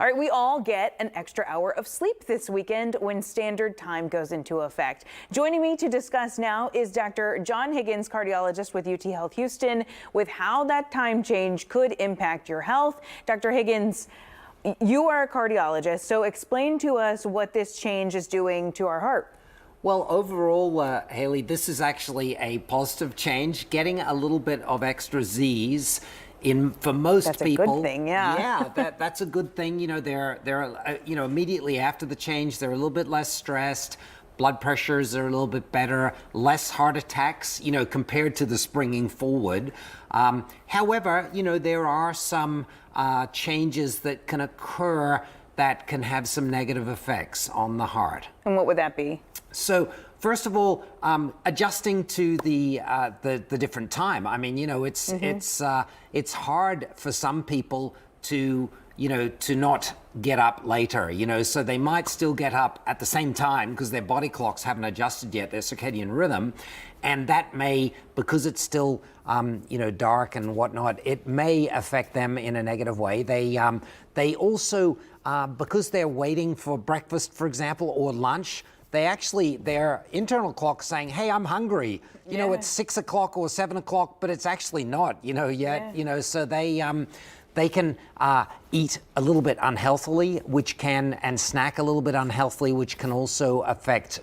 All right, we all get an extra hour of sleep this weekend when standard time goes into effect. Joining me to discuss now is Dr. John Higgins, cardiologist with UTHealth Houston, with how that time change could impact your health. Dr. Higgins, you are a cardiologist, so explain to us what this change is doing to our heart. Well, overall, Haley, this is actually a positive change. Getting a little bit of extra Z's for most people. That's a good thing, yeah. Yeah, that's a good thing. You know, they're immediately after the change, they're a little bit less stressed. Blood pressures are a little bit better, less heart attacks, compared to the springing forward. However, there are some changes that can occur that can have some negative effects on the heart. And what would that be? So first of all, adjusting to the different time. I mean, it's hard for some people to not get up later. So they might still get up at the same time because their body clocks haven't adjusted yet, their circadian rhythm, and that may, because it's still dark and whatnot, it may affect them in a negative way. They also because they're waiting for breakfast, for example, or lunch, their internal clock saying, hey, I'm hungry. It's 6 o'clock or 7 o'clock, but it's actually not, yet. Yeah. So they can eat a little bit unhealthily, and snack a little bit unhealthily, which can also affect,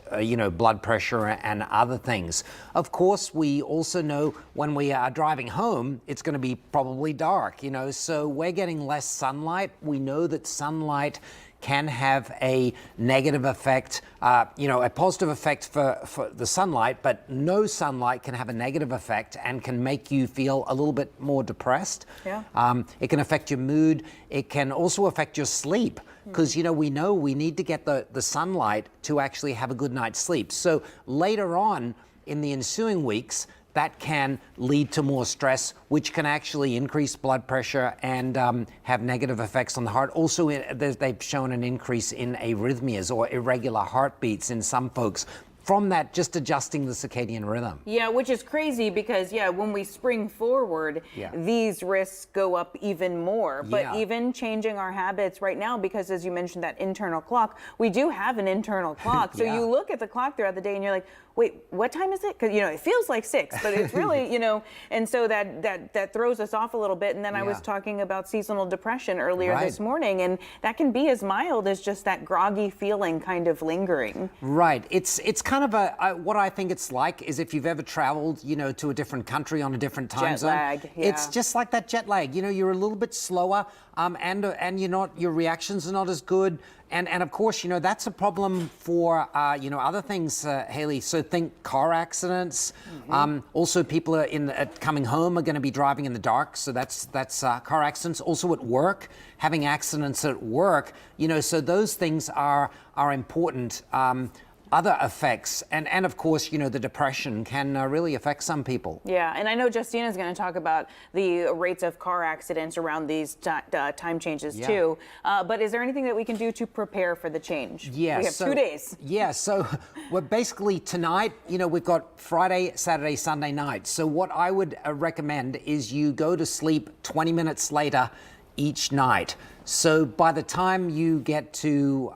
blood pressure and other things. Of course, we also know when we are driving home, it's going to be probably dark, so we're getting less sunlight. We know that sunlight can have a negative effect, a positive effect for the sunlight, but no sunlight can have a negative effect and can make you feel a little bit more depressed. Yeah. It can affect your mood. It can also affect your sleep because, we know we need to get the sunlight to actually have a good night's sleep. So later on in the ensuing weeks, that can lead to more stress, which can actually increase blood pressure and have negative effects on the heart. Also, they've shown an increase in arrhythmias or irregular heartbeats in some folks from that just adjusting the circadian rhythm. Yeah, which is crazy because, when we spring forward, these risks go up even more. But even changing our habits right now, because as you mentioned, that internal clock, we do have an internal clock. So you look at the clock throughout the day and you're like, wait, what time is it? Because, it feels like 6, but it's really, and so that throws us off a little bit. And then I was talking about seasonal depression earlier this morning, and that can be as mild as just that groggy feeling kind of lingering. Right. It's kind of what I think it's like is if you've ever traveled, to a different country on a different time zone. Jet lag, yeah. It's just like that jet lag. You're a little bit slower, and your reactions are not as good. And of course, that's a problem for, other things, Haley. So think car accidents. Also, people are coming home are going to be driving in the dark. So that's car accidents. Also at work, having accidents at work, so those things are important. Other effects, and of course, the depression can really affect some people. Yeah, and I know Justina's going to talk about the rates of car accidents around these time changes too. But is there anything that we can do to prepare for the change? Yeah, we have 2 days. Yeah, so we're basically tonight, we've got Friday, Saturday, Sunday night. So what I would recommend is you go to sleep 20 minutes later each night. So by the time you get to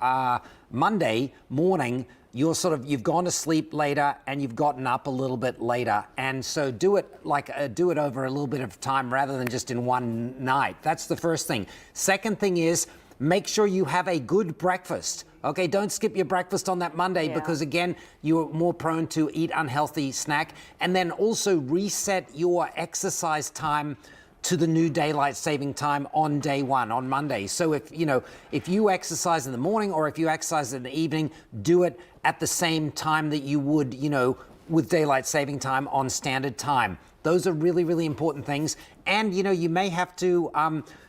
Monday morning, you've gone to sleep later and you've gotten up a little bit later. And so do it over a little bit of time rather than just in one night. That's the first thing. Second thing is make sure you have a good breakfast. Okay, don't skip your breakfast on that Monday because again, you're more prone to eat unhealthy snack. And then also reset your exercise time to the new daylight saving time on day one, on Monday. So if you exercise in the morning or if you exercise in the evening, do it at the same time that you would, with daylight saving time on standard time. Those are really, really important things. And, you may have to,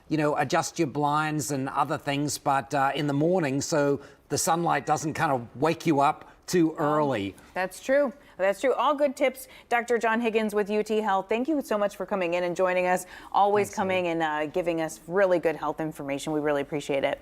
adjust your blinds and other things, but in the morning, so the sunlight doesn't kind of wake you up too early. That's true. That's true. All good tips. Dr. John Higgins with UT Health. Thank you so much for coming in and joining us. Always coming and giving us really good health information. We really appreciate it.